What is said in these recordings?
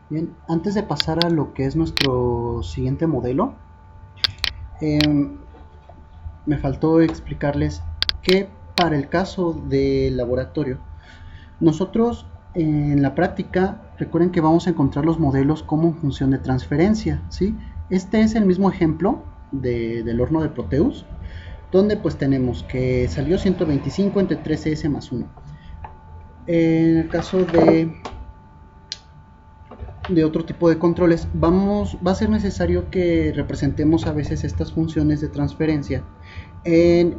Bien, antes de pasar a lo que es nuestro siguiente modelo, eh, me faltó explicarles que para el caso del laboratorio, nosotros en la práctica, recuerden que vamos a encontrar los modelos como función de transferencia, ¿sí? Este es el mismo ejemplo del horno de Proteus, donde pues tenemos que salió 125 entre 13S más 1. En el caso de otro tipo de controles, va a ser necesario que representemos a veces estas funciones de transferencia en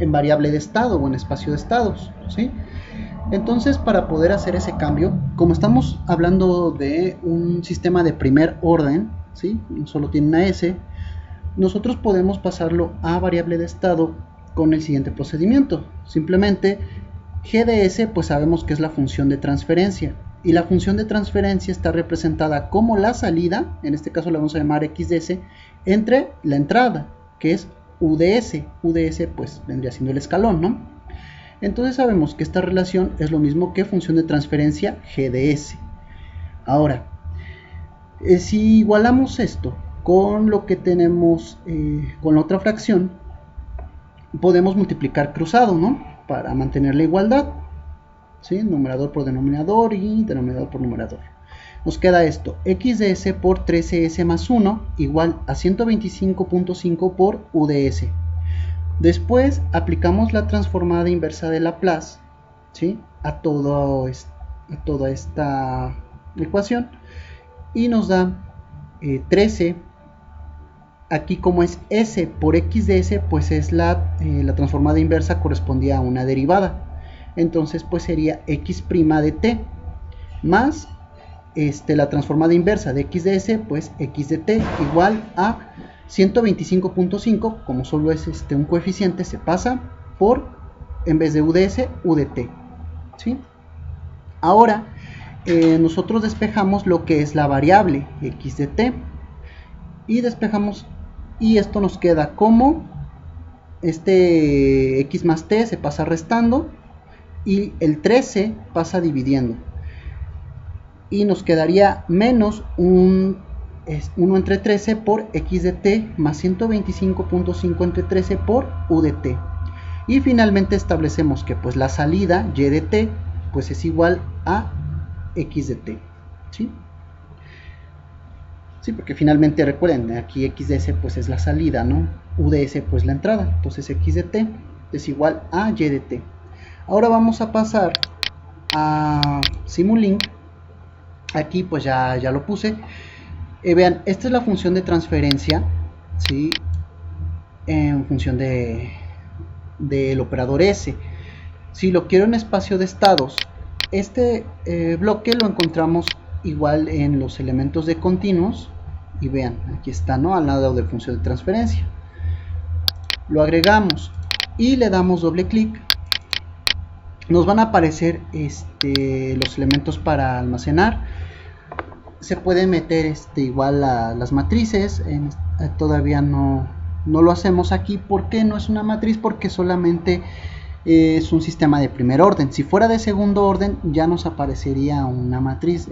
variable de estado o en espacio de estados, ¿sí? Entonces, para poder hacer ese cambio, como estamos hablando de un sistema de primer orden, ¿sí? Solo tiene una S, nosotros podemos pasarlo a variable de estado con el siguiente procedimiento. Simplemente GDS, pues sabemos que es la función de transferencia, y la función de transferencia está representada como la salida, en este caso la vamos a llamar XDS, entre la entrada, que es UDS. UDS pues vendría siendo el escalón, ¿no? Entonces sabemos que esta relación es lo mismo que función de transferencia GDS. Ahora, si igualamos esto con lo que tenemos con la otra fracción, podemos multiplicar cruzado, ¿no? Para mantener la igualdad, ¿sí? Numerador por denominador y denominador por numerador. Nos queda esto, XDS por 13S más 1 igual a 125.5 por UDS. Después aplicamos la transformada inversa de Laplace, ¿sí? a toda esta ecuación y nos da 13. Aquí como es S por X de S, pues es la transformada inversa correspondía a una derivada. Entonces pues sería X' de T más la transformada inversa de X de S, pues X de T igual a 125.5, como solo es un coeficiente, se pasa por, en vez de UDS, UDT, ¿sí? Ahora, nosotros despejamos lo que es la variable X de T, y despejamos, y esto nos queda como, X más T se pasa restando, y el 13 pasa dividiendo, y nos quedaría menos 1 entre 13 por X de T más 125.5 entre 13 por U de T. Y finalmente establecemos que pues la salida Y de T pues es igual a X de T, ¿sí? Sí, porque finalmente recuerden, aquí X de S pues es la salida, ¿no? U de S pues la entrada, entonces X de T es igual a Y de T. Ahora vamos a pasar a Simulink. Aquí pues ya lo puse. Vean, esta es la función de transferencia, ¿sí? En función del operador S. Si lo quiero en espacio de estados, este bloque lo encontramos igual en los elementos de continuos. Y vean, aquí está, ¿no? Al lado de función de transferencia. Lo agregamos y le damos doble clic. Nos van a aparecer los elementos para almacenar. Se puede meter igual a las matrices. Todavía no lo hacemos aquí. ¿Por qué no es una matriz? Porque solamente es un sistema de primer orden. Si fuera de segundo orden ya nos aparecería una matriz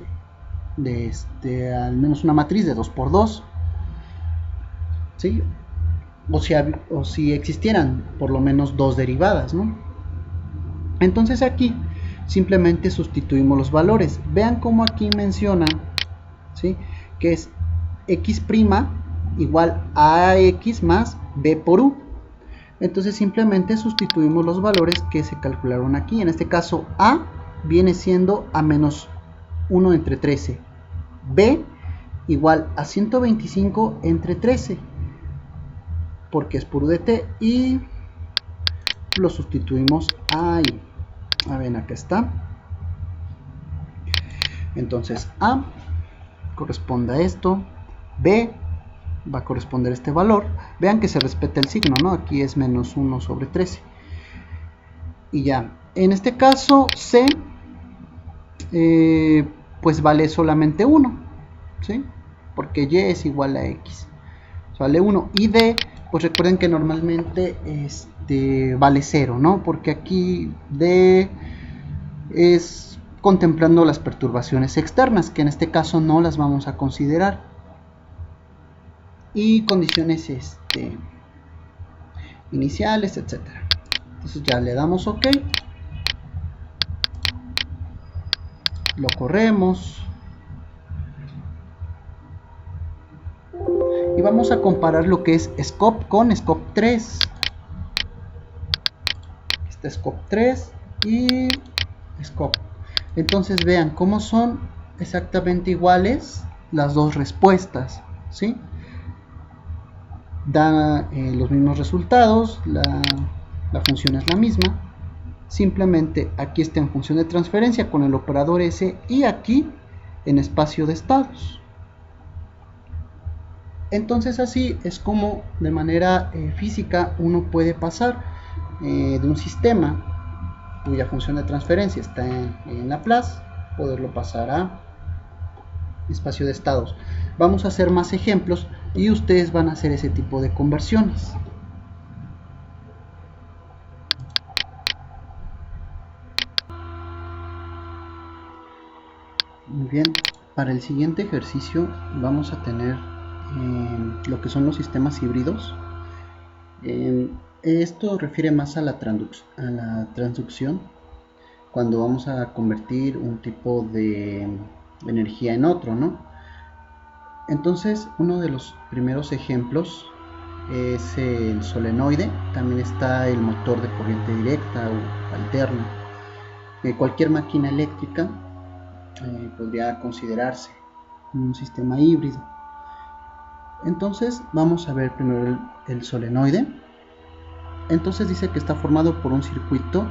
al menos una matriz de 2×2, ¿sí? O si existieran por lo menos dos derivadas, ¿no? Entonces aquí simplemente sustituimos los valores. Vean cómo aquí menciona, ¿sí? Que es X' igual a X más B por U. Entonces simplemente sustituimos los valores que se calcularon aquí. En este caso A viene siendo a menos 1 entre 13. B igual a 125 entre 13. Porque es por U de T. Y lo sustituimos ahí. A ver, acá está. Entonces A corresponde a esto. B va a corresponder a este valor. Vean que se respeta el signo, ¿no? Aquí es menos 1 sobre 13. Y ya. En este caso C pues vale solamente 1, ¿sí? Porque Y es igual a X. Vale 1. Y D, pues recuerden que normalmente vale 0, ¿no? Porque aquí D es contemplando las perturbaciones externas, que en este caso no las vamos a considerar, y condiciones iniciales, etcétera. Entonces ya le damos OK, lo corremos y vamos a comparar lo que es Scope con Scope 3. Este Scope 3 y Scope. Entonces vean cómo son exactamente iguales las dos respuestas, ¿sí? Da los mismos resultados, la función es la misma, simplemente aquí está en función de transferencia con el operador S y aquí en espacio de estados. Entonces así es como de manera física uno puede pasar de un sistema cuya función de transferencia está en Laplace, poderlo pasar a espacio de estados. Vamos a hacer más ejemplos y ustedes van a hacer ese tipo de conversiones. Muy bien, para el siguiente ejercicio vamos a tener lo que son los sistemas híbridos. Esto refiere más a la transducción, cuando vamos a convertir un tipo de energía en otro, ¿no? Entonces, uno de los primeros ejemplos es el solenoide. También está el motor de corriente directa o alterna. Cualquier máquina eléctrica podría considerarse un sistema híbrido. Entonces vamos a ver primero el solenoide. Entonces dice que está formado por un circuito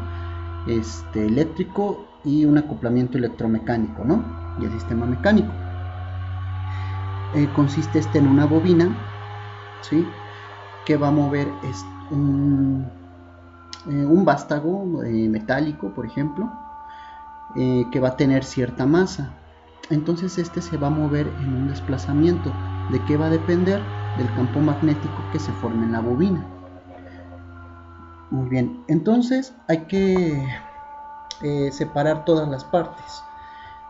eléctrico y un acoplamiento electromecánico, ¿no? Y el sistema mecánico consiste en una bobina, ¿sí? Que va a mover un vástago metálico, por ejemplo, que va a tener cierta masa. Entonces se va a mover en un desplazamiento. ¿De qué va a depender? Del campo magnético que se forme en la bobina. Muy bien, entonces hay que separar todas las partes.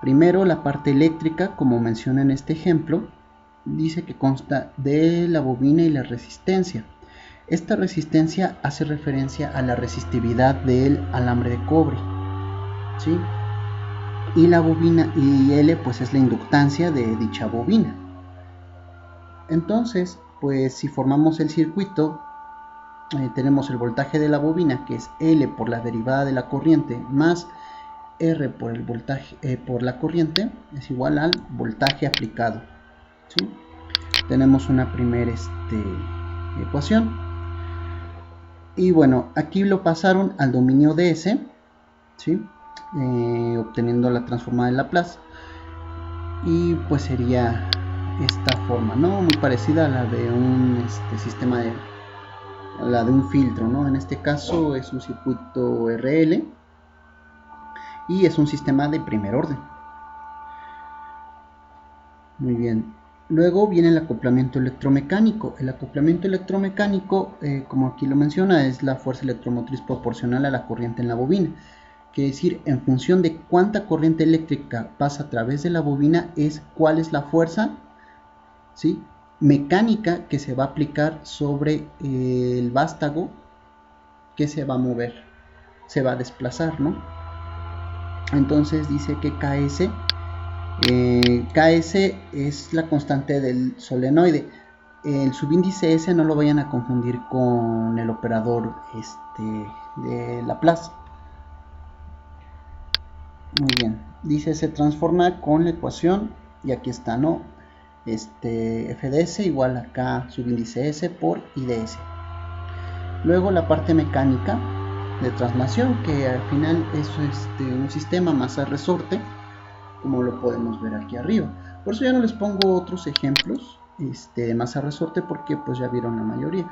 Primero, la parte eléctrica, como menciona en este ejemplo, dice que consta de la bobina y la resistencia. Esta resistencia hace referencia a la resistividad del alambre de cobre, ¿sí? Y la bobina, y L pues es la inductancia de dicha bobina. Entonces, pues si formamos el circuito, tenemos el voltaje de la bobina, que es L por la derivada de la corriente, más R por el voltaje por la corriente, es igual al voltaje aplicado, ¿sí? Tenemos una primera ecuación. Y bueno, aquí lo pasaron al dominio de S, ¿sí? Obteniendo la transformada de Laplace. Y pues sería esta forma, ¿no? Muy parecida a la de un sistema a la de un filtro, ¿no? En este caso es un circuito RL y es un sistema de primer orden. Muy bien. Luego viene el acoplamiento electromecánico. El acoplamiento electromecánico, como aquí lo menciona, es la fuerza electromotriz proporcional a la corriente en la bobina. Quiere decir, en función de cuánta corriente eléctrica pasa a través de la bobina, es cuál es la fuerza, ¿sí?, mecánica que se va a aplicar sobre el vástago que se va a mover, se va a desplazar, ¿no? Entonces dice que KS es la constante del solenoide. El subíndice S no lo vayan a confundir con el operador de Laplace. Muy bien, dice se transforma con la ecuación y aquí está, ¿no? F de S igual a K subíndice S por I de S. Luego la parte mecánica de traslación, que al final es un sistema masa-resorte, como lo podemos ver aquí arriba. Por eso ya no les pongo otros ejemplos de masa-resorte, porque pues ya vieron la mayoría.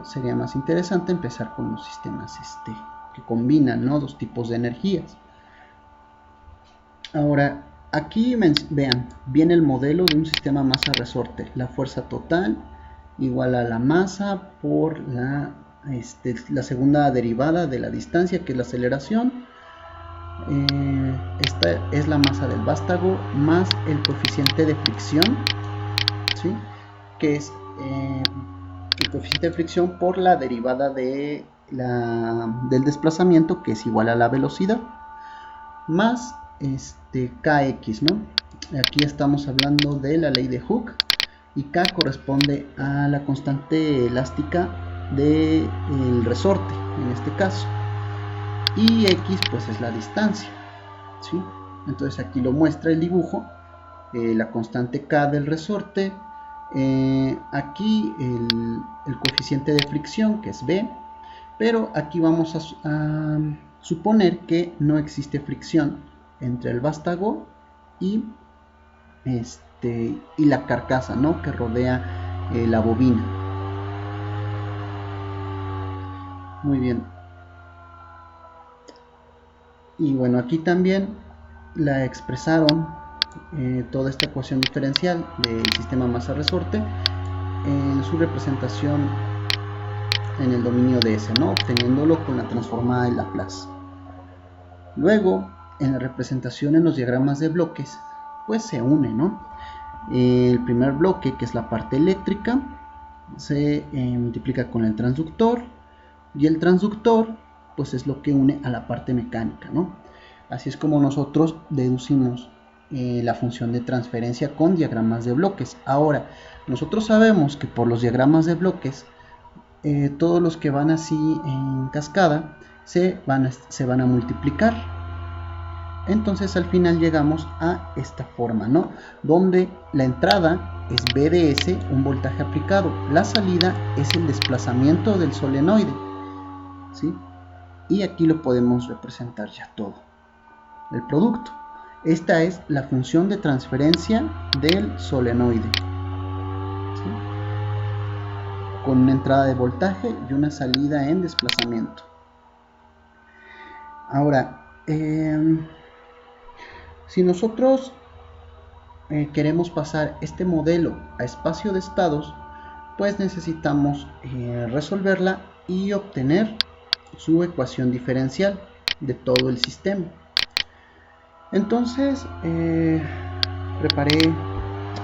Sería más interesante empezar con los sistemas que combinan, ¿no?, dos tipos de energías. Ahora, aquí vean, viene el modelo de un sistema masa-resorte. La fuerza total igual a la masa por la segunda derivada de la distancia, que es la aceleración, esta es la masa del vástago más el coeficiente de fricción, ¿sí? Que es el coeficiente de fricción por la derivada del desplazamiento, que es igual a la velocidad, más kx, ¿no? Aquí estamos hablando de la ley de Hooke, y k corresponde a la constante elástica del resorte, en este caso, y x pues es la distancia, ¿sí? Entonces aquí lo muestra el dibujo, la constante k del resorte, aquí el coeficiente de fricción, que es b, pero aquí vamos a suponer que no existe fricción entre el vástago y la carcasa, ¿no?, que rodea la bobina. Muy bien. Y bueno, aquí también la expresaron toda esta ecuación diferencial del sistema masa-resorte en su representación en el dominio de S, ¿no?, obteniéndolo con la transformada de Laplace. Luego, en la representación en los diagramas de bloques, pues se une, ¿no? El primer bloque, que es la parte eléctrica, se multiplica con el transductor, y el transductor pues es lo que une a la parte mecánica, ¿no? Así es como nosotros deducimos la función de transferencia con diagramas de bloques. Ahora, nosotros sabemos que por los diagramas de bloques, todos los que van así en cascada se van a multiplicar. Entonces al final llegamos a esta forma, ¿no?, donde la entrada es B de S, un voltaje aplicado, la salida es el desplazamiento del solenoide, ¿sí? Y aquí lo podemos representar ya todo, el producto. Esta es la función de transferencia del solenoide, ¿sí?, con una entrada de voltaje y una salida en desplazamiento. Ahora, si nosotros queremos pasar este modelo a espacio de estados, pues necesitamos resolverla y obtener su ecuación diferencial de todo el sistema. Entonces, preparé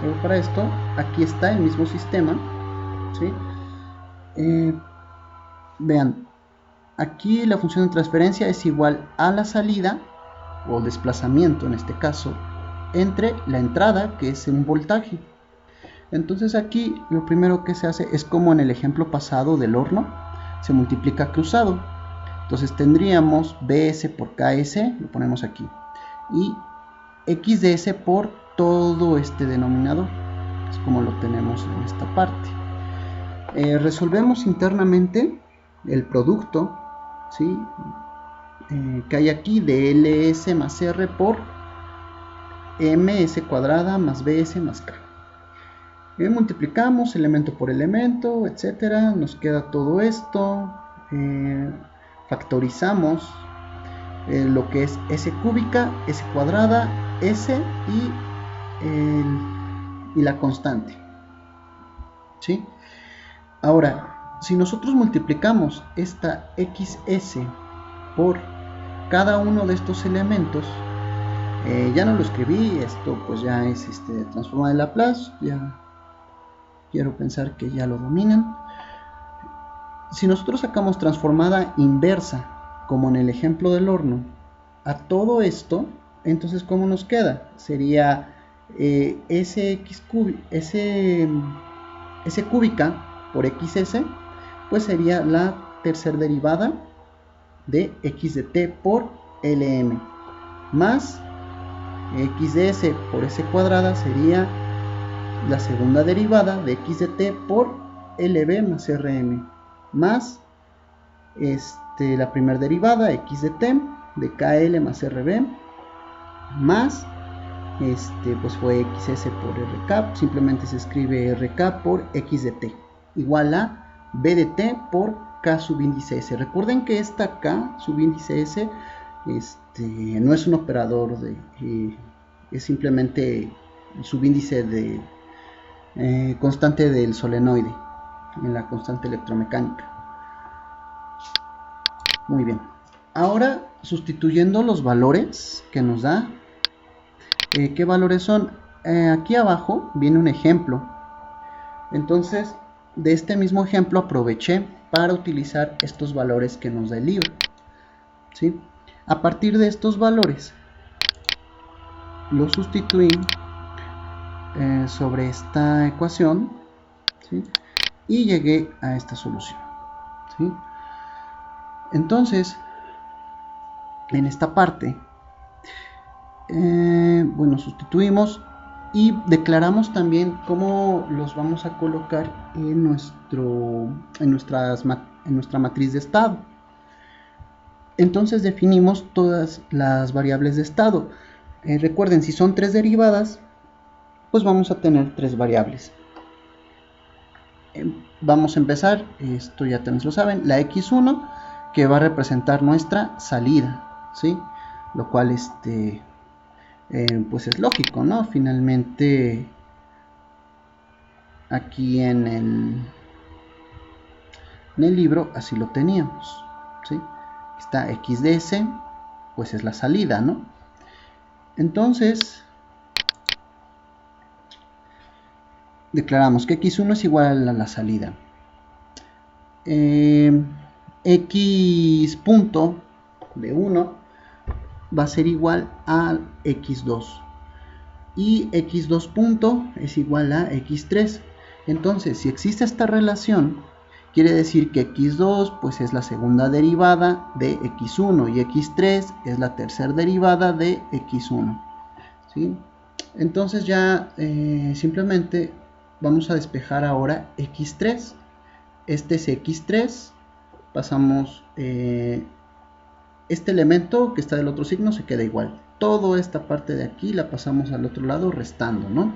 algo para esto. Aquí está el mismo sistema, ¿sí? Vean, aquí la función de transferencia es igual a la salida, o desplazamiento en este caso, entre la entrada, que es un voltaje. Entonces aquí lo primero que se hace es como en el ejemplo pasado del horno, se multiplica cruzado. Entonces tendríamos BS por KS, lo ponemos aquí, y XDS por todo este denominador, es como lo tenemos en esta parte. Resolvemos internamente el producto, ¿sí?, que hay aquí de LS más R por MS cuadrada más BS más K. Multiplicamos elemento por elemento, etcétera, nos queda todo esto. Factorizamos lo que es S cúbica, S cuadrada, S y la constante, ¿sí? Ahora, si nosotros multiplicamos esta XS por cada uno de estos elementos, ya no lo escribí, esto pues ya es transformada de Laplace, ya quiero pensar que ya lo dominan. Si nosotros sacamos transformada inversa, como en el ejemplo del horno, a todo esto, entonces ¿cómo nos queda? Sería S cúbica por XS, pues sería la tercera derivada de x de t por Lm, más x de s por s cuadrada sería la segunda derivada de x de t por Lb más Rm, más la primera derivada x de t de KL más RB, más pues fue XS por RK, simplemente se escribe RK por x de t, igual a B de t por K subíndice S. Recuerden que esta K subíndice S no es un operador es simplemente el subíndice de constante del solenoide en la constante electromecánica. Muy bien, ahora sustituyendo los valores que nos da. ¿Qué valores son? Aquí abajo viene un ejemplo. Entonces, de este mismo ejemplo aproveché para utilizar estos valores que nos da el libro, ¿sí? A partir de estos valores, los sustituí sobre esta ecuación, ¿sí? Y llegué a esta solución, ¿sí? Entonces, en esta parte, bueno, sustituimos y declaramos también cómo los vamos a colocar en nuestra matriz de estado. Entonces definimos todas las variables de estado. Recuerden, si son 3 derivadas, pues vamos a tener 3 variables. Vamos a empezar, esto ya también lo saben, la x1, que va a representar nuestra salida, ¿sí? Lo cual pues es lógico, ¿no? Finalmente aquí en el libro así lo teníamos, ¿sí? Está xds, pues es la salida, ¿no? Entonces declaramos que x1 es igual a la salida. X punto de 1 va a ser igual a x2 y x2 punto es igual a x3. Entonces, si existe esta relación, quiere decir que x2 pues es la segunda derivada de x1 y x3 es la tercera derivada de x1, ¿sí? Entonces ya simplemente vamos a despejar ahora x3. Este es x3, pasamos este elemento que está del otro signo se queda igual. Toda esta parte de aquí la pasamos al otro lado restando, ¿no?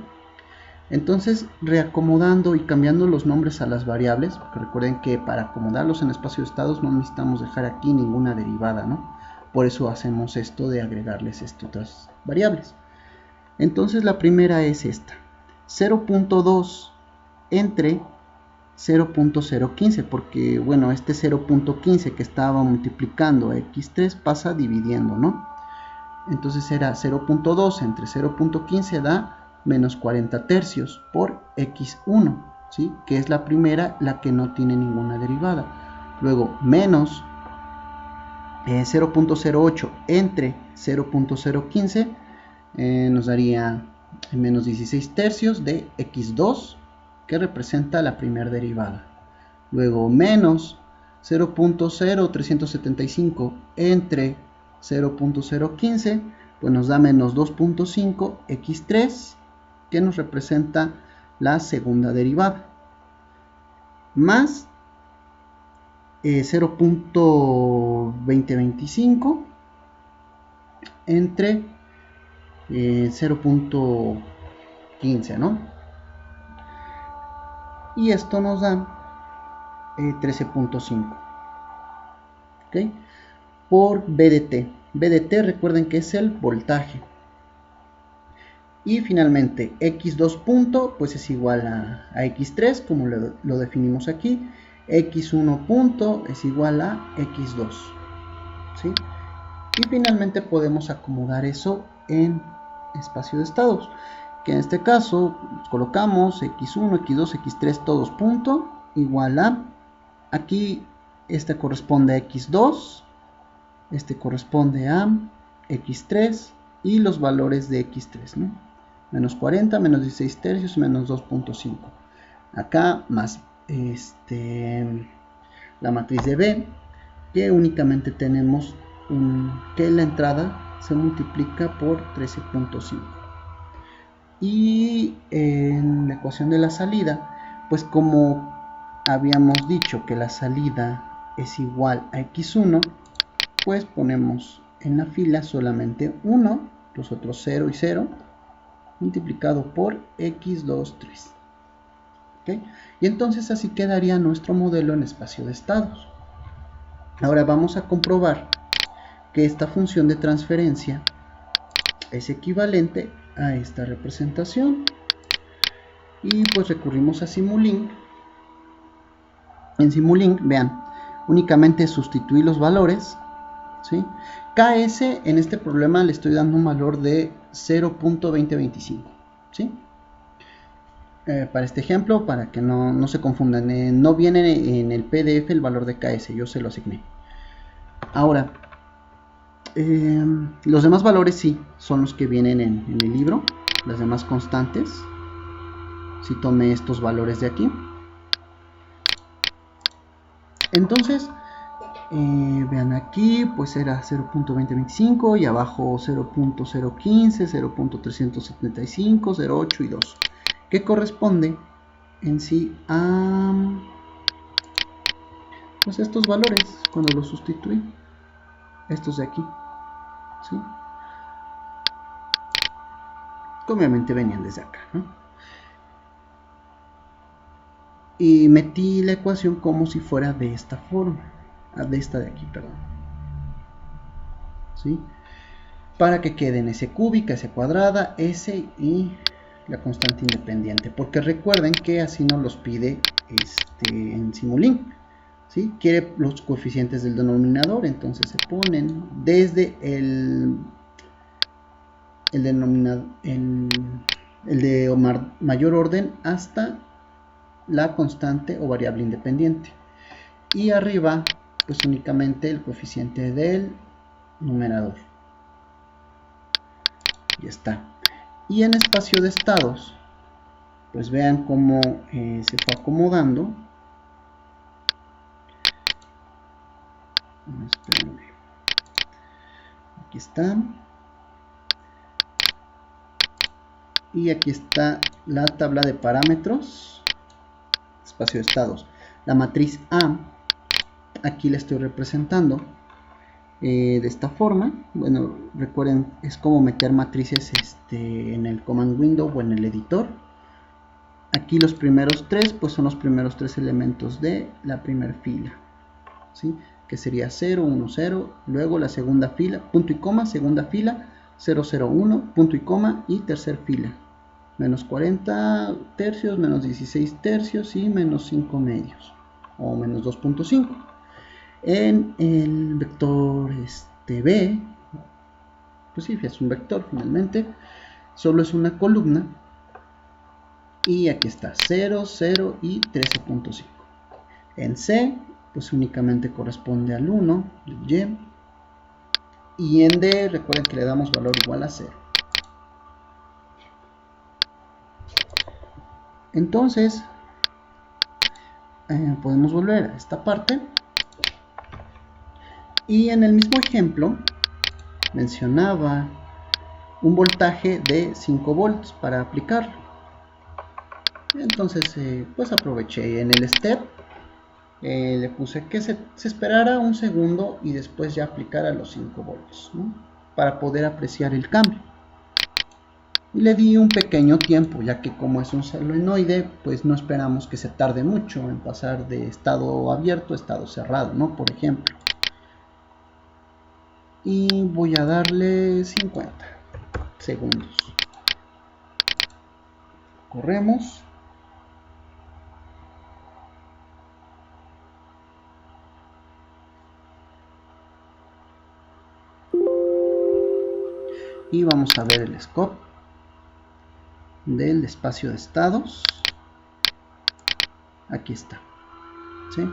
Entonces, reacomodando y cambiando los nombres a las variables, porque recuerden que para acomodarlos en espacio de estados no necesitamos dejar aquí ninguna derivada, ¿no? Por eso hacemos esto de agregarles otras variables. Entonces la primera es esta, 0.2 entre 0.015, porque bueno, este 0.15 que estaba multiplicando a x3 pasa dividiendo, ¿no? Entonces era 0.2 entre 0.15 da menos 40 tercios por x1, ¿sí? Que es la primera, la que no tiene ninguna derivada. Luego menos 0.08 entre 0.015 nos daría menos 16 tercios de x2, que representa la primera derivada. Luego menos 0.0375 entre 0.015, pues nos da menos 2.5 x3, que nos representa la segunda derivada, más 0.2025 entre 0.15, ¿no? Y esto nos da 13.5, ¿ok? Por BDT. BDT recuerden que es el voltaje. Y finalmente x2 punto pues es igual a x3, como lo definimos aquí. x1 punto es igual a x2, ¿sí? Y finalmente podemos acomodar eso en espacio de estados, que en este caso colocamos x1, x2, x3 todos punto igual a, aquí este corresponde a x2, este corresponde a x3 y los valores de x3, ¿no? Menos 40, menos 16 tercios, menos 2.5. Acá más la matriz de B, que únicamente tenemos que la entrada se multiplica por 13.5. Y en la ecuación de la salida, pues como habíamos dicho que la salida es igual a x1, pues ponemos en la fila solamente 1, los otros 0 y 0, multiplicado por x2, 3. ¿Okay? Y entonces así quedaría nuestro modelo en espacio de estados. Ahora vamos a comprobar que esta función de transferencia es equivalente a esta representación. Y pues recurrimos a Simulink. En Simulink, vean, únicamente sustituí los valores, ¿sí? KS en este problema le estoy dando un valor de 0.2025, ¿sí? Para este ejemplo, para que no se confundan, no viene en el PDF el valor de KS, yo se lo asigné. Ahora, los demás valores sí son los que vienen en el libro, las demás constantes. Si tomé estos valores de aquí, entonces vean aquí, pues era 0.2025 y abajo 0.015, 0.375, 0.8 y 2, que corresponde en sí a pues estos valores cuando los sustituí, estos de aquí, ¿sí? Obviamente venían desde acá, ¿no? Y metí la ecuación como si fuera de esta forma, de esta de aquí, perdón, ¿sí? Para que queden S cúbica, S cuadrada, S y la constante independiente, porque recuerden que así nos los pide en Simulink, ¿sí? Quiere los coeficientes del denominador, entonces se ponen desde el denominador, el de mayor orden hasta la constante o variable independiente, y arriba pues únicamente el coeficiente del numerador. Ya está. Y en espacio de estados, pues vean cómo se fue acomodando. Espérenme. Aquí está. Y aquí está la tabla de parámetros, espacio de estados. La matriz A, aquí la estoy representando de esta forma. Bueno, recuerden, es como meter matrices en el command window o en el editor. Aquí los primeros tres, pues son los primeros tres elementos de la primera fila, ¿sí? Que sería 0, 1, 0, luego la segunda fila, punto y coma, segunda fila, 0, 0, 1, punto y coma, y tercera fila, menos 40 tercios, menos 16 tercios y menos 5 medios, o menos 2.5. En el vector B, pues sí, es un vector finalmente, solo es una columna, y aquí está 0, 0 y 13.5. En C, pues únicamente corresponde al 1, del y en D, recuerden que le damos valor igual a 0. Entonces, podemos volver a esta parte, y en el mismo ejemplo mencionaba un voltaje de 5 volts para aplicarlo. Entonces pues aproveché en el step, le puse que se esperara un segundo y después ya aplicara los 5 volts, ¿no? Para poder apreciar el cambio. Y le di un pequeño tiempo, ya que como es un solenoide, pues no esperamos que se tarde mucho en pasar de estado abierto a estado cerrado, ¿no? Por ejemplo. Y voy a darle 50 segundos. Corremos. Y vamos a ver el scope del espacio de estados. Aquí está, ¿sí?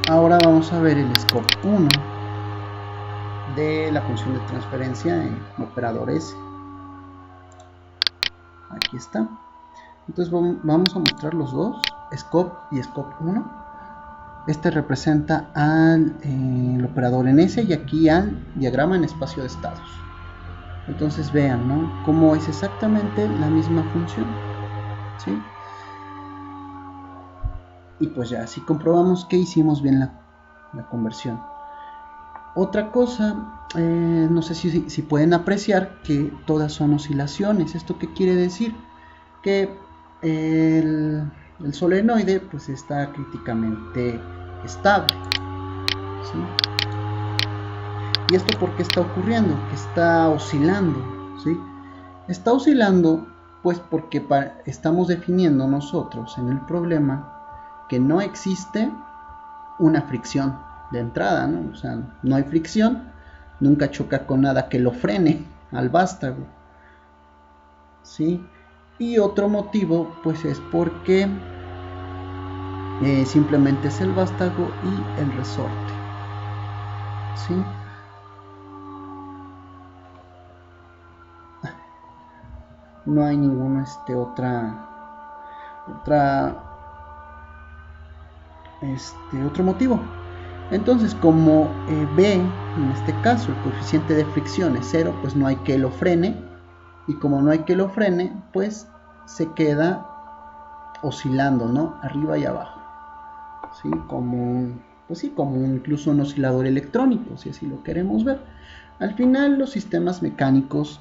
Ahora vamos a ver el scope 1 de la función de transferencia en operador S. Aquí está. Entonces vamos a mostrar los dos, scope y scope 1. Este representa al el operador en S y aquí al diagrama en espacio de estados. Entonces vean, ¿no? Cómo es exactamente la misma función, ¿sí? Y pues ya así comprobamos que hicimos bien la conversión. Otra cosa, no sé si pueden apreciar que todas son oscilaciones. ¿Esto qué quiere decir? Que el solenoide pues está críticamente estable, ¿sí? ¿Y esto por qué está ocurriendo? Que está oscilando, ¿sí? Está oscilando pues porque estamos definiendo nosotros en el problema que no existe una fricción, de entrada, ¿no? O sea, no hay fricción, nunca choca con nada que lo frene al vástago, ¿sí? Y otro motivo, pues es porque simplemente es el vástago y el resorte, ¿sí? No hay ninguna otro motivo. Entonces, como B, en este caso, el coeficiente de fricción es 0, pues no hay que lo frene. Y como no hay que lo frene, pues se queda oscilando, ¿no? Arriba y abajo. ¿Sí? Como incluso un oscilador electrónico, si así lo queremos ver. Al final, los sistemas mecánicos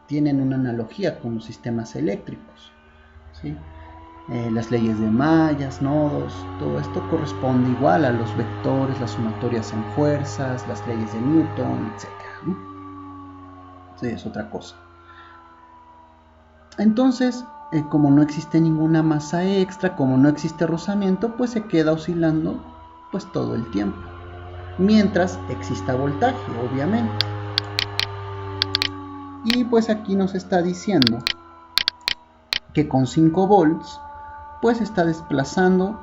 tienen una analogía con los sistemas eléctricos, ¿sí? Las leyes de mallas, nodos, todo esto corresponde igual a los vectores, las sumatorias en fuerzas, las leyes de Newton, etc., ¿no? Sí, es otra cosa. Entonces, como no existe ninguna masa extra, como no existe rozamiento, pues se queda oscilando pues todo el tiempo, mientras exista voltaje, obviamente. Y pues aquí nos está diciendo que con 5 volts pues está desplazando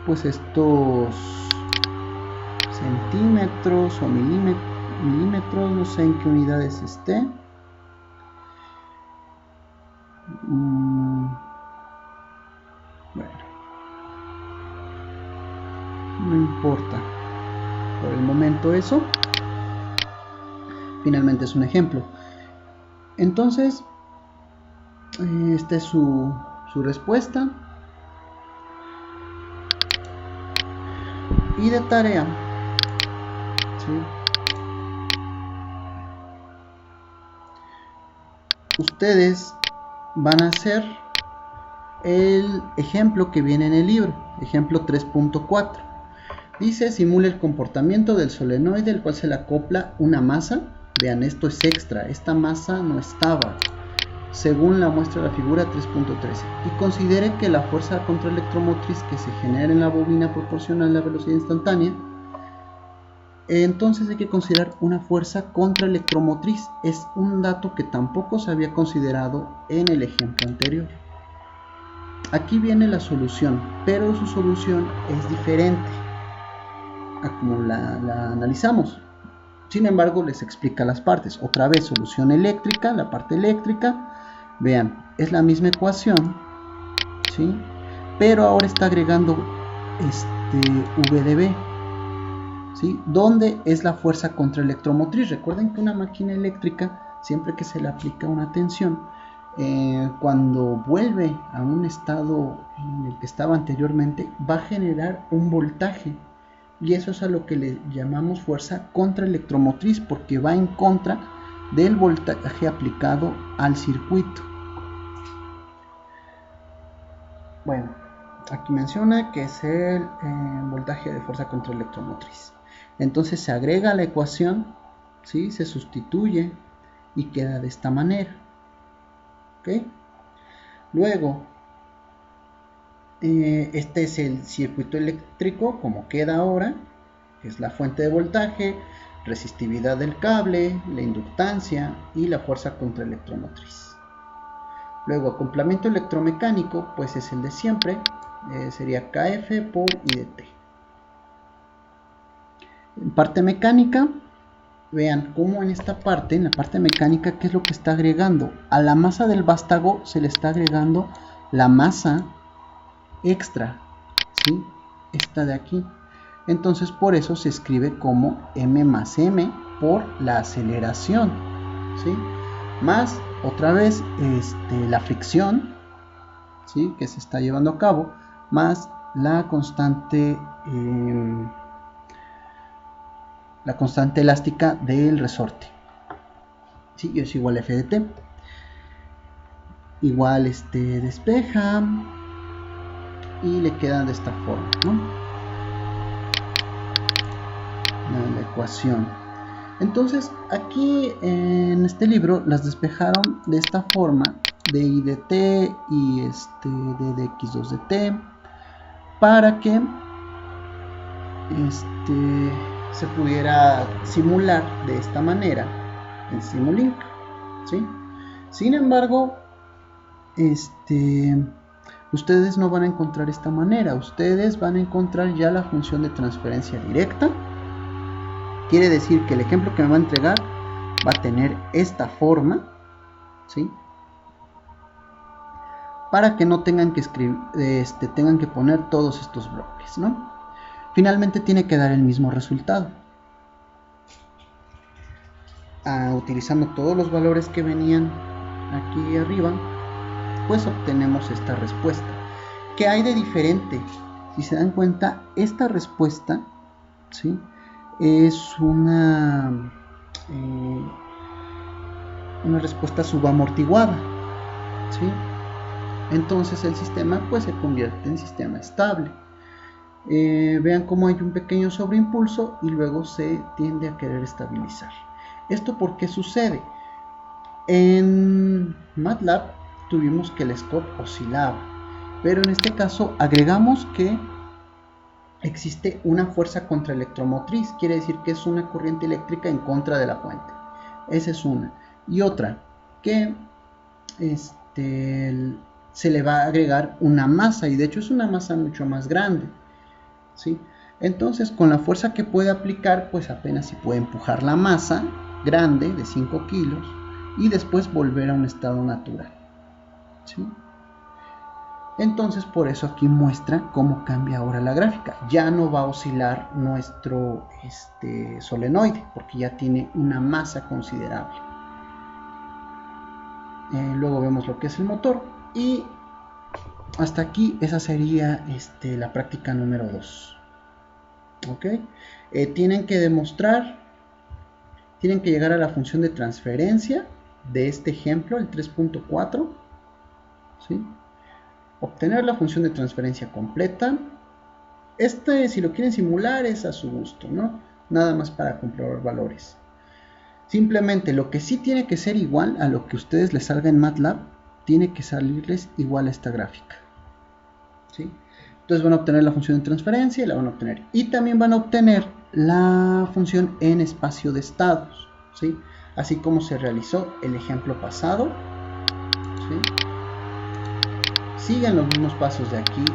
pues estos centímetros o milímetros, no sé en qué unidades esté. Bueno, no importa por el momento eso. Finalmente es un ejemplo. Entonces, esta es su respuesta. Y de tarea, ¿sí? Ustedes van a hacer el ejemplo que viene en el libro, ejemplo 3.4. Dice, simula el comportamiento del solenoide al cual se le acopla una masa. Vean, esto es extra, esta masa no estaba, según la muestra de la figura 3.13. Y considere que la fuerza contraelectromotriz que se genera en la bobina proporcional a la velocidad instantánea. Entonces hay que considerar una fuerza contraelectromotriz. Es un dato que tampoco se había considerado en el ejemplo anterior. Aquí viene la solución, pero su solución es diferente a como la analizamos. Sin embargo, les explica las partes. Otra vez, solución eléctrica, la parte eléctrica. Vean, es la misma ecuación, ¿sí? Pero ahora está agregando V de B, ¿sí? ¿Dónde es la fuerza contraelectromotriz? Recuerden que una máquina eléctrica, siempre que se le aplica una tensión, cuando vuelve a un estado en el que estaba anteriormente, va a generar un voltaje. Y eso es a lo que le llamamos fuerza contraelectromotriz, porque va en contra del voltaje aplicado al circuito. Bueno, aquí menciona que es el voltaje de fuerza contraelectromotriz. Entonces se agrega a la ecuación, ¿sí? Se sustituye y queda de esta manera. ¿Okay? Luego, este es el circuito eléctrico como queda ahora, que es la fuente de voltaje, resistividad del cable, la inductancia y la fuerza contraelectromotriz. Luego, acoplamiento electromecánico, pues es el de siempre, sería KF por I de T. En parte mecánica, vean cómo en esta parte, en la parte mecánica, ¿qué es lo que está agregando? A la masa del vástago se le está agregando la masa extra, ¿sí? Esta de aquí. Entonces por eso se escribe como M más M por la aceleración, ¿sí? Más otra vez la fricción, ¿sí? Que se está llevando a cabo, más la constante elástica del resorte, ¿sí? Y es igual a F de T. Igual despeja y le queda de esta forma, ¿no? La ecuación. Entonces aquí en este libro las despejaron de esta forma, de I de T y de x2 de T, para que se pudiera simular de esta manera en Simulink, ¿sí? Sin embargo, ustedes no van a encontrar esta manera, ustedes van a encontrar ya la función de transferencia directa. Quiere decir que el ejemplo que me va a entregar va a tener esta forma, ¿sí? Para que no tengan que escribir, tengan que poner todos estos bloques, ¿no? Finalmente tiene que dar el mismo resultado. Utilizando todos los valores que venían aquí arriba, pues obtenemos esta respuesta. ¿Qué hay de diferente? Si se dan cuenta, esta respuesta, ¿sí?, es una respuesta subamortiguada, ¿sí? Entonces el sistema pues se convierte en sistema estable. Vean cómo hay un pequeño sobreimpulso y luego se tiende a querer estabilizar. ¿Esto por qué sucede? En MATLAB tuvimos que el scope oscilaba, pero en este caso agregamos que existe una fuerza contraelectromotriz, quiere decir que es una corriente eléctrica en contra de la fuente. Esa es una. Y otra, que se le va a agregar una masa, y de hecho es una masa mucho más grande, ¿sí? Entonces con la fuerza que puede aplicar, pues apenas si puede empujar la masa grande de 5 kilos y después volver a un estado natural, ¿sí? Entonces por eso aquí muestra cómo cambia ahora la gráfica. Ya no va a oscilar nuestro solenoide porque ya tiene una masa considerable. Luego vemos lo que es el motor y hasta aquí esa sería la práctica número 2. ¿Ok? Tienen que demostrar, tienen que llegar a la función de transferencia de este ejemplo, el 3.4, ¿sí? Obtener la función de transferencia completa. Si lo quieren simular es a su gusto, ¿no? Nada más para comprobar valores. Simplemente lo que sí tiene que ser igual a lo que a ustedes les salga en MATLAB, tiene que salirles igual a esta gráfica, ¿sí? Entonces van a obtener la función de transferencia y la van a obtener. Y también van a obtener la función en espacio de estados, ¿sí? Así como se realizó el ejemplo pasado, ¿sí? Siguen los mismos pasos de aquí,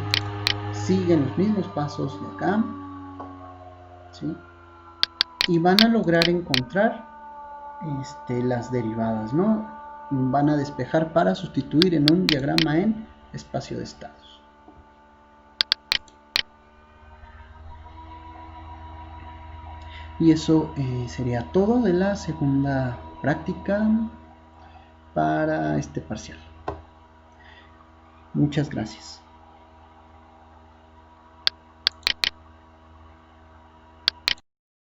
siguen los mismos pasos de acá, ¿sí? Y van a lograr encontrar las derivadas, ¿no? Van a despejar para sustituir en un diagrama en espacio de estados. Y eso sería todo de la segunda práctica para este parcial. Muchas gracias.